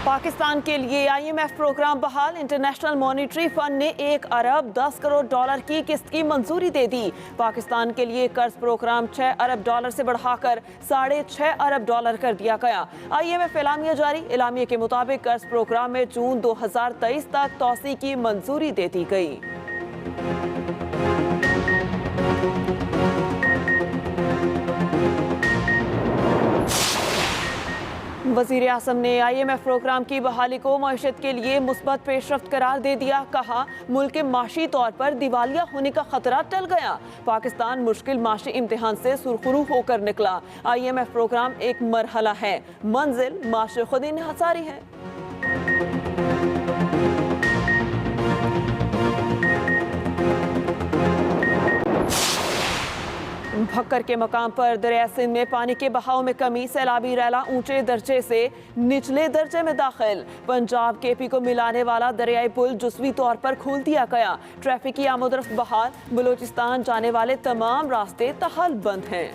पाकिस्तान के लिए IMF programme बहाल। इंटरनेशनल मॉनिटरी फंड ने 1 अरब 10 करोड़ डॉलर की किस्त की मंजूरी दे दी। पाकिस्तान के लिए कर्ज प्रोग्राम 6 अरब डॉलर से बढ़ाकर 6.5 अरब डॉलर कर दिया गया। IMF एलामिया जारी। एलामिया के मुताबिक कर्ज प्रोग्राम में जून 2023 तक तौसी की मंजूरी दे दी गई। वज़ीर आज़म ने IMF प्रोग्राम की बहाली को मईशत के लिए मुस्बत पेशरफ्त करार दे दिया। कहा, मुल्क के माशी तौर पर दिवालिया होने का खतरा टल गया। पाकिस्तान मुश्किल माशी इम्तिहान से सुरखरू होकर निकला। IMF प्रोग्राम एक मरहला है, मंजिल माशी खुद इन्हिसारी है। भक्कर के मकाम पर दरिया सिंध में पानी के बहाव में कमी। सैलाबी रैला ऊंचे दर्जे से निचले दर्जे में दाखिल। पंजाब KP को मिलाने वाला दरियाई पुल जुज़वी तौर पर खोल दिया गया। ट्रैफिक की आमदोरफ्त बहाल। बलूचिस्तान जाने वाले तमाम रास्ते तहाल बंद हैं।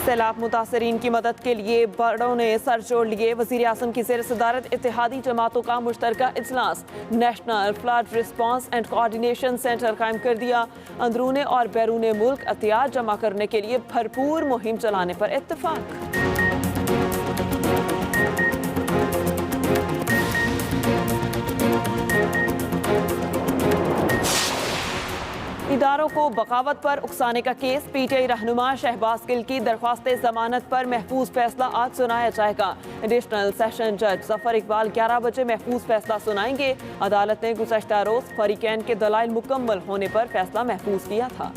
सैलाब मुतासरीन की मदद के लिए बड़ों ने सर जोड़ लिए। वज़ीर आज़म की ज़ेर सदारत इत्तेहादी जमातों का मुश्तरका इजलास। National flood response and coordination centre कायम कर दिया। अंदरूने और बैरूने मुल्क एहतियात जमा करने के लिए भरपूर मुहिम चलाने पर इत्तफाक। इदारों को बगावत पर उकसाने का केस। PTI रहनुमा शहबाज गिल की दरख्वास्त जमानत पर महफूज फैसला आज सुनाया जाएगा। एडिशनल सेशन जज जफर इकबाल 11 बजे महफूज फैसला सुनाएंगे। अदालत ने गुज़श्ता रोज फरीकैन के दलाइल मुकम्मल होने पर फैसला महफूज किया था।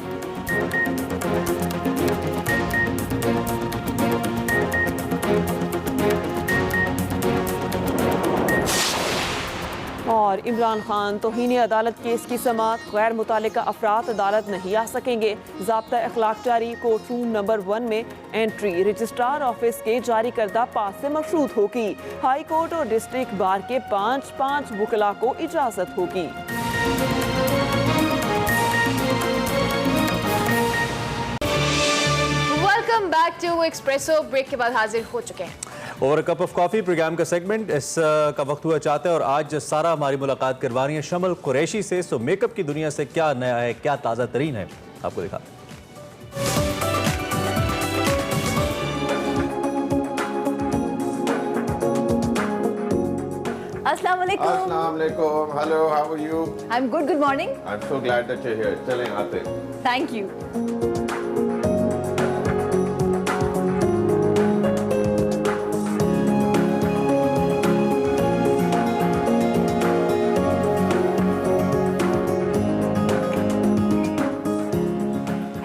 और इमरान खान तौहीन अदालत केस की समाअत। गैर मुतालिका अफराद अदालत नहीं आ सकेंगे। ज़ाब्ता अखलाक जारी। कोर्ट रूम नंबर 1 में एंट्री रजिस्ट्रार ऑफिस के जारी करदा पास से मशरूत होगी। हाई कोर्ट और डिस्ट्रिक्ट बार के 5 वकला को इजाजत होगी। Welcome back to Expresso. Break के बाद हाजिर हो चुके हैं over cup of coffee programme का सेगमेंट इस का वक्त हुआ चाहता है और आज सारा हमारी मुलाकात करवानी है शमल कुरैशी से। सो मेकअप की दुनिया से क्या नया है, क्या ताज़ा तरीन है, आपको दिखा। अस्सलाम वालेकुम। अस्सलाम वालेकुम। Hello, how are you? I am good morning. I am so glad that you are here. चलें आते। Thank you.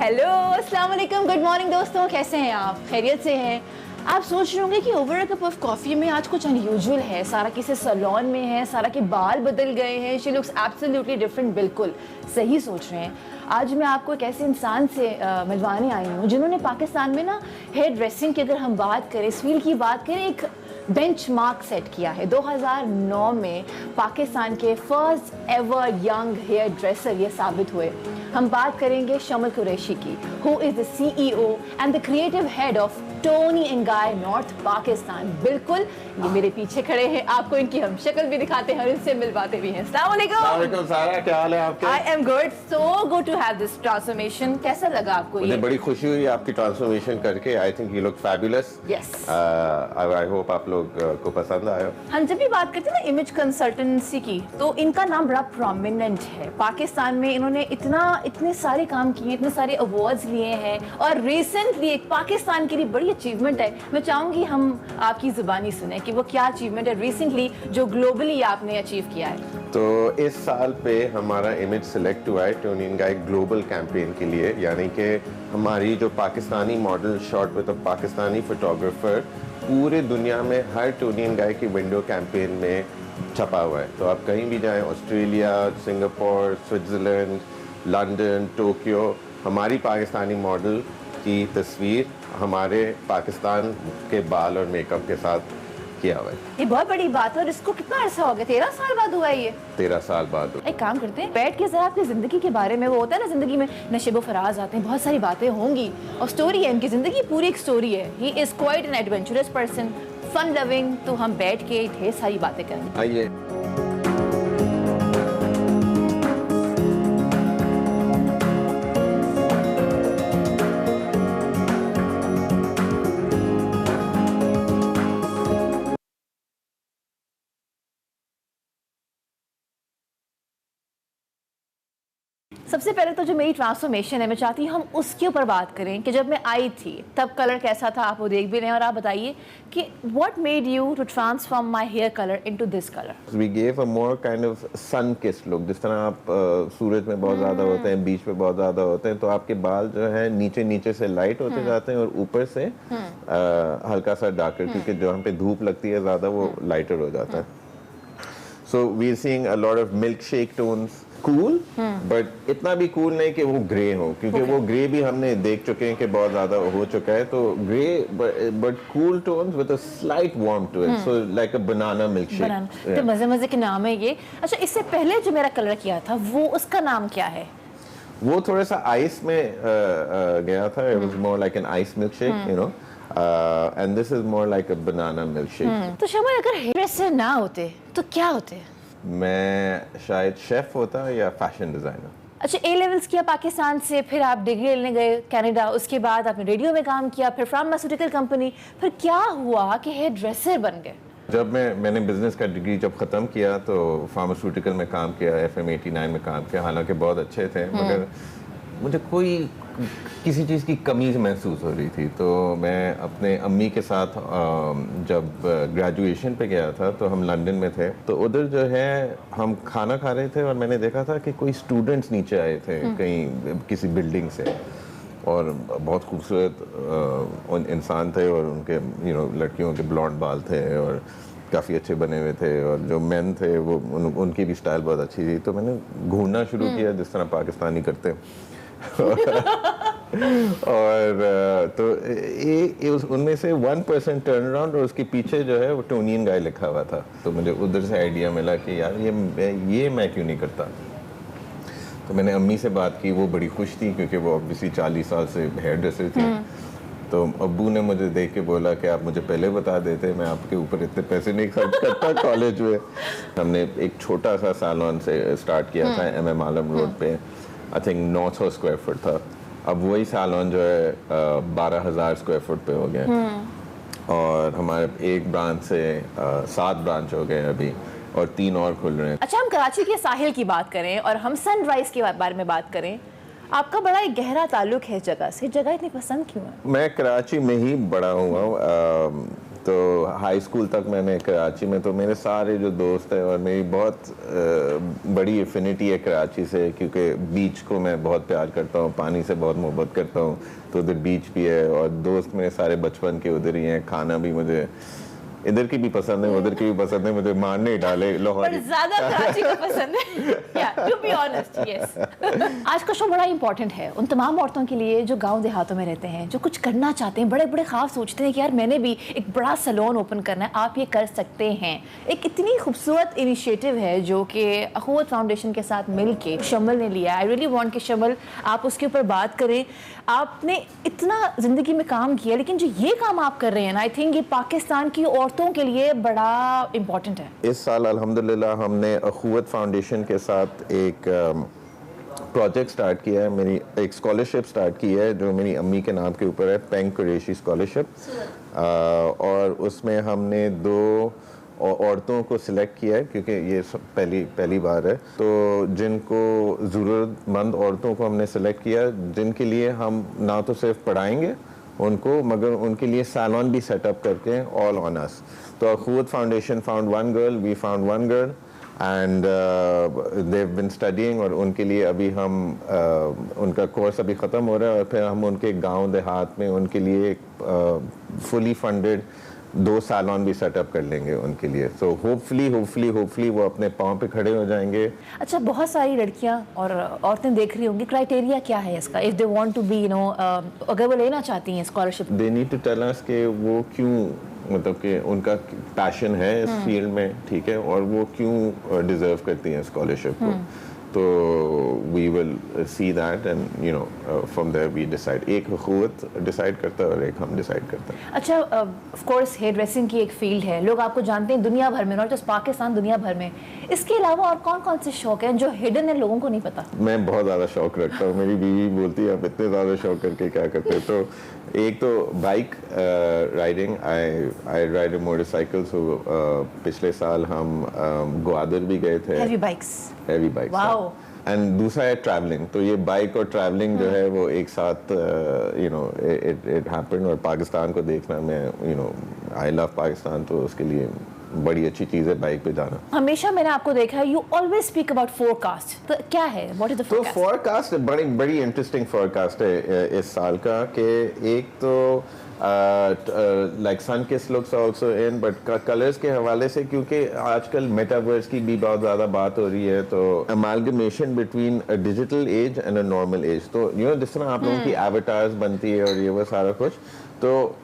हेलो, अस्सलाम वालेकुम, गुड मॉर्निंग दोस्तों, कैसे हैं आप? खैरियत से हैं? आप सोच रहे होंगे कि over a cup of coffee में आज कुछ अनयूजुअल है। सारा किसी सैलून में है, सारा के बाल बदल गए हैं, शी लुक्स एब्सोल्युटली डिफरेंट। बिल्कुल सही सोच रहे हैं। आज मैं आपको एक ऐसे इंसान से मिलवाने आई हूँ जिन्होंने पाकिस्तान में ना हेयर ड्रेसिंग की अगर हम बात करें, स्वील की बात करें, एक बेंचमार्क सेट किया है। 2009 में पाकिस्तान के first ever young hairdresser ये साबित हुए। हम बात करेंगे शमल कुरैशी की, who is the CEO and the creative head of Toni and Guy north Pakistan. बिल्कुल ये मेरे पीछे खड़े हैं, आपको इनकी हम शक्ल भी दिखाते हैं और इनसे मिलवाते भी हैं। अस्सलाम वालेकुम। सारा, क्या हाल है आपके? I am good, so good to have this transformation. कैसा लगा आपको? मुझे बड़ी खुशी हुई आपकी ट्रांसफॉर्मेशन करके। I think you look fabulous. Yes, I hope आप लोग को पसंद आया। हम जब भी बात करते हैं ना इमेज कंसल्टेंसी की, तो इनका नाम बड़ा प्रोमिनेंट है पाकिस्तान में। इन्होंने इतने सारे काम किए, इतने सारे अवार्ड्स लिए हैं और रिसेंटली एक पाकिस्तान के लिए बड़ी अचीवमेंट है। मैं चाहूंगी हम आपकी जुबानी सुने कि वो क्या अचीवमेंट है रिसेंटली जो ग्लोबली आपने अचीव किया है। तो इस साल पे हमारा इमेज सिलेक्ट हुआ है Tony and guy global campaign के लिए, यानी कि हमारी जो Pakistani model shot with a Pakistani photographer पूरे दुनिया में हर टोनी एंड गाय की विंडो कैंपेन में छपा हुआ है। तो आप कहीं भी जाएं, Australia, Singapore, Switzerland, London, Tokyo, हमारी पाकिस्तानी मॉडल की तस्वीर हमारे पाकिस्तान के बाल और मेकअप के साथ किया हुआ है। ये बहुत बड़ी बात है और इसको कितना अर्सा हो गया, 13 साल बाद हुआ है ये? 13 साल बाद हुआ। एक काम करते हैं, बैठ के जरा आपकी जिंदगी के बारे में, वो होता है ना जिंदगी में नशेबो फराज आते हैं, बहुत सारी बातें होंगी और स्टोरी है, इनकी जिंदगी पूरी एक स्टोरी है। He is quite an adventurous person, fun loving, तो हम बैठ के ढेर सारी बातें करेंगे। आइए। सबसे पहले तो जो मेरी ट्रांसफॉर्मेशन है, मैं चाहती हूँ हम उसके ऊपर बात करें कि जब मैं आई थी तब कलर कैसा था, आप वो देख भी रहे हैं। और आप बताइए कि what made you to transform my hair colour into this colour? We gave a more kind of sun kissed look। जिस तरह आप सूरज में बहुत ज़्यादा होते हैं, बीच पे बहुत ज़्यादा होते हैं, तो आपके बाल जो है नीचे नीचे से लाइट होते जाते हैं और ऊपर से हल्का सा डार्कर, क्योंकि जहाँ पे धूप लगती है ज़्यादा वो लाइटर हो जाता है। So we're seeing a lot of milkshake tones, cool, but इतना भी cool नहीं कि वो ग्रे हो, क्योंकि वो ग्रे भी हमने देख चुके हैं कि बहुत ज़्यादा हो चुका है। तो grey but cool tones with a slight warmth to it, so like a banana milkshake। तो मजे मजे के नाम है ये। अच्छा, इससे पहले जो मेरा कलर किया था वो उसका नाम क्या है? वो थोड़ा सा आइस में गया था। It was more like an ice milkshake, you know, and this is more like a banana milkshake। तो शमल, अगर हेयर ड्रेसर ना होते तो क्या होते? मैं शायद शेफ होता या फैशन डिजाइनर। अच्छा, ए लेवल्स किया पाकिस्तान से, फिर आप डिग्री लेने गए कनाडा, उसके बाद आपने रेडियो में काम किया, फिर फार्मास्यूटिकल कंपनी, फिर क्या हुआ कि हेयर ड्रेसर बन गए? जब मैंने बिजनेस का डिग्री जब ख़त्म किया तो फार्मास्यूटिकल में काम किया, FM 89 में काम किया, हालांकि बहुत अच्छे थे, मगर मुझे कोई किसी चीज़ की कमी महसूस हो रही थी। तो मैं अपने अम्मी के साथ जब ग्रेजुएशन पे गया था तो हम लंदन में थे, तो उधर जो है हम खाना खा रहे थे और मैंने देखा था कि कोई स्टूडेंट्स नीचे आए थे कहीं किसी बिल्डिंग से, और बहुत खूबसूरत इंसान थे और उनके लड़कियों के ब्लॉन्ड बाल थे और काफ़ी अच्छे बने हुए थे, और जो मेन थे वो उनकी भी स्टाइल बहुत अच्छी थी। तो मैंने घूरना शुरू किया जिस तरह पाकिस्तानी करते और तो उनमें से 1% टर्न अराउंड और उसके पीछे जो है वो टोनी एंड गाय लिखा हुआ था। तो मुझे उधर से आइडिया मिला कि यार ये मैं क्यों नहीं करता। तो मैंने अम्मी से बात की, वो बड़ी खुश थी क्योंकि वो ऑब्वियसली 40 साल से हेयर ड्रेसर थी। तो अब्बू ने मुझे देख के बोला कि आप मुझे पहले बता देते, मैं आपके ऊपर इतने पैसे नहीं खर्च करता कॉलेज में। हमने एक छोटा सा सैलून से स्टार्ट किया था MM आलम रोड पे, आई थिंक 900 स्क्वायर फुट था। अब वही सैलून जो है 12,000 स्क्वायर फुट पे हो गया, और हमारे एक ब्रांच से 7 ब्रांच हो गए अभी, और 3 और खुल रहे हैं। अच्छा, हम कराची के साहिल की बात करें और हम सनराइज के बारे में बात करें, आपका बड़ा एक गहरा ताल्लुक है जगह से, जगह इतनी पसंद क्यों है? मैं कराची में ही बड़ा हुआ, तो हाई स्कूल तक मैंने कराची में, तो मेरे सारे जो दोस्त हैं और मेरी बहुत बड़ी एफिनिटी है कराची से, क्योंकि बीच को मैं बहुत प्यार करता हूँ, पानी से बहुत मोहब्बत करता हूँ, तो उधर बीच भी है और दोस्त मेरे सारे बचपन के उधर ही हैं। खाना भी मुझे इधर की भी पसंद है, उधर की भी पसंद है, मुझे मारने ही डाले लाहौर, पर ज्यादा कराची को पसंद है। या टू बी ऑनेस्ट, यस। आज का शो बड़ा इंपॉर्टेंट है उन तमाम औरतों के लिए जो गांव देहातों में रहते हैं, जो कुछ करना चाहते हैं, बड़े बड़े ख्वाब सोचते हैं कि यार मैंने भी एक बड़ा सैलून ओपन करना है। आप ये कर सकते हैं। एक इतनी खूबसूरत इनिशिएटिव है जो कि अखुवत फाउंडेशन के साथ मिल के शमल ने लिया। आई रियली वांट कि शमल आप उसके ऊपर बात करें। आपने इतना ज़िंदगी में काम किया, लेकिन जो ये काम आप कर रहे हैं ना, आई थिंक ये पाकिस्तान की औरतों के लिए बड़ा इम्पोर्टेंट है। इस साल अल्हम्दुलिल्लाह हमने अखुवत फाउंडेशन के साथ एक प्रोजेक्ट स्टार्ट किया है, मेरी एक स्कॉलरशिप स्टार्ट की है जो मेरी अम्मी के नाम के ऊपर है, पेंग कुरैशी स्कॉलरशिप, और उसमें हमने 2 औरतों को सिलेक्ट किया है क्योंकि ये पहली बार है। तो जिनको ज़रूरतमंद औरतों को हमने सिलेक्ट किया, जिनके लिए हम ना तो सिर्फ पढ़ाएंगे उनको, मगर उनके लिए सैलून भी सेटअप करके ऑल ऑन अस। तो Akhuwat foundation found 1 girl, we found 1 girl and they have been studying, और उनके लिए अभी हम उनका कोर्स अभी ख़त्म हो रहा है, और फिर हम उनके गांव देहात में उनके लिए एक फुली फंडेड 2 सालों भी सेटअप कर लेंगे उनके लिए। सो होपफुली वो अपने पाँव पे खड़े हो जाएंगे। अच्छा, बहुत सारी लड़कियां और औरतें देख रही होंगी, क्राइटेरिया क्या है इसका? If they want to be अगर वो लेना चाहती हैं scholarship, they need to tell us कि वो क्यों, मतलब कि उनका पैशन है इस फील्ड में, ठीक है, और वो क्यों डिजर्व करती हैं स्कॉलरशिप को। तो we will see that and you know from there we decide. एक हुकूमत डिसाइड करता है और एक हम डिसाइड करते हैं। अच्छा, ऑफ कोर्स हेयर ड्रेसिंग की एक फील्ड है, लोग आपको जानते हैं दुनिया भर में, नॉट जस्ट पाकिस्तान, दुनिया भर में। इसके अलावा और कौन कौन से शौक हैं जो हिडन है, लोगों को नहीं पता? मैं बहुत ज़्यादा शौक रखता हूँ। मेरी बीवी बोलती है आप इतने ज़्यादा शौक करके क्या करते हो। तो एक तो bike riding, I ride a motorcycle. So पिछले साल हम ग्वादर भी गए थे। Heavy bikes? Heavy bike. Wow. And दूसरा है ट्रैवलिंग। तो ये बाइक और ट्रैवलिंग जो है वो एक साथ यू नो इट हैपेंड। और पाकिस्तान को देखना, मैं you know I love Pakistan, तो उसके लिए बड़ी अच्छी चीज़ है बाइक पे जाना। हमेशा मैंने आपको देखा है, you always speak about forecast. तो क्या है, व्हाट इज द तो फोरकास्ट? फोरकास्ट बड़ी इंटरेस्टिंग फोरकास्ट है इस साल का। कि एक तो लाइक सन किस looks also in, but colours के हवाले से, क्योंकि आजकल मेटावर्स की भी बहुत ज़्यादा बात हो रही है। तो amalgamation between a digital age and a normal age. तो यू नो जिस तरह आप लोगों की एवटार्स बनती है और ये वो सारा कुछ, तो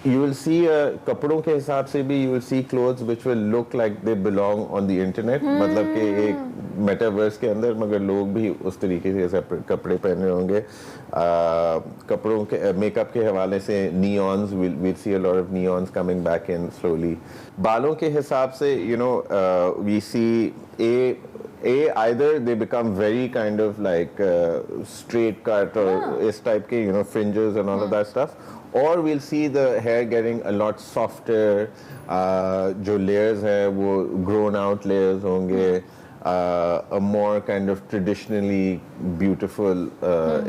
you will see कपड़ों के हिसाब से भी you will see clothes which will look like they belong on the internet। मतलब कि एक मेटावर्स के अंदर, मगर लोग भी उस तरीके से ऐसे कपड़े पहने होंगे। कपड़ों के मेकअप के हवाले से neons, we'll see a lot of neons coming back in slowly। बालों के हिसाब से you know we see either they become very kind of like straight cut or इस type के you know fringes and all of that stuff, or we'll see the hair getting a lot softer। जो layers हैं वो grown out layers होंगे। A more kind of traditionally beautiful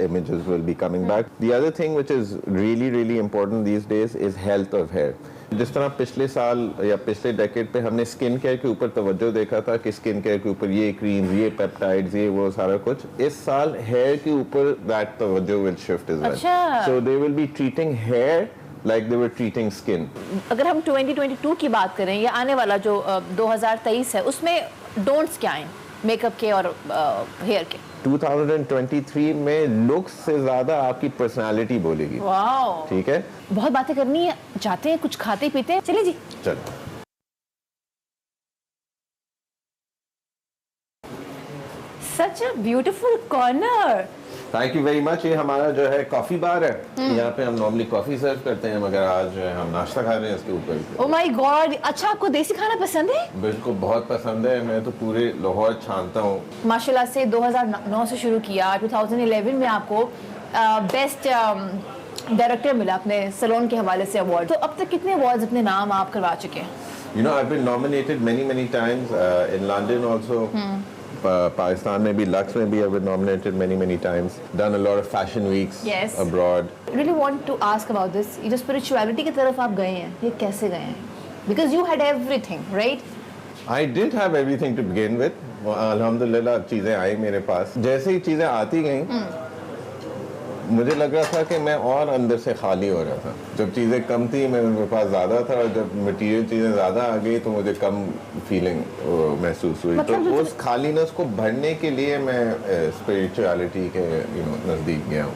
images will be coming back। The other thing which is really important these days is health of hair। जिस तरह पिछले साल या पिछले डेकेड पे हमने स्किन केयर के ऊपर तवज्जो देखा था कि स्किन केयर के ऊपर ये क्रीम्स, ये पेप्टाइड्स, ये वो सारा कुछ, इस साल हेयर के ऊपर दैट तवज्जो will shift as well. So they will be treating hair like they were treating skin। अगर हम 2022 की बात करें, या आने वाला जो 2023 है, उसमें डोंट्स क्या हैं मेकअप के और हेयर के? 2023 में लुक्स से ज्यादा आपकी पर्सनालिटी बोलेगी। वाओ, ठीक है। बहुत बातें करनी है, जाते हैं कुछ खाते पीते हैं, चलिए जी। चलो। Such a beautiful corner. Thank you very much. ये हमारा जो है कॉफी बार है। यहाँ पे हम नॉर्मली कॉफी सर्व करते हैं, मगर आज जो है हम नाश्ता खा रहे हैं इसके ऊपर। ओह माय गॉड, अच्छा आपको देसी खाना पसंद है? बिल्कुल, बहुत पसंद है। मैं तो पूरे लाहौर छानता हूँ। माशाल्लाह से 2009 से शुरू किया, 2011 में आपको बेस्ट डायरेक्टर मिला अपने सैलून के हवाले से अवार्ड। तो अब तक कितने अवार्ड्स अपने नाम आप करवा चुके हैं? You know, I've been nominated many times in London also। Pakistan में भी, लक्स में भी I've been nominated many times। Done a lot of fashion weeks abroad। Really want to ask about this। ये जो spirituality की तरफ आप गए हैं, ये कैसे गए हैं? Because you had everything, right? I did have everything to begin with। अल्हम्दुलिल्लाह चीज़ें आई मेरे पास। जैसे ही चीज़ें आती गईं, मुझे लग रहा था कि मैं और अंदर से खाली हो रहा था। जब चीज़ें कम थी मैं उनके पास ज़्यादा था, और जब मटेरियल चीज़ें ज़्यादा आ गई तो मुझे कम फीलिंग महसूस हुई। तो उस खालीनेस को भरने के लिए मैं स्पिरिचुअलिटी के नज़दीक गया हूँ।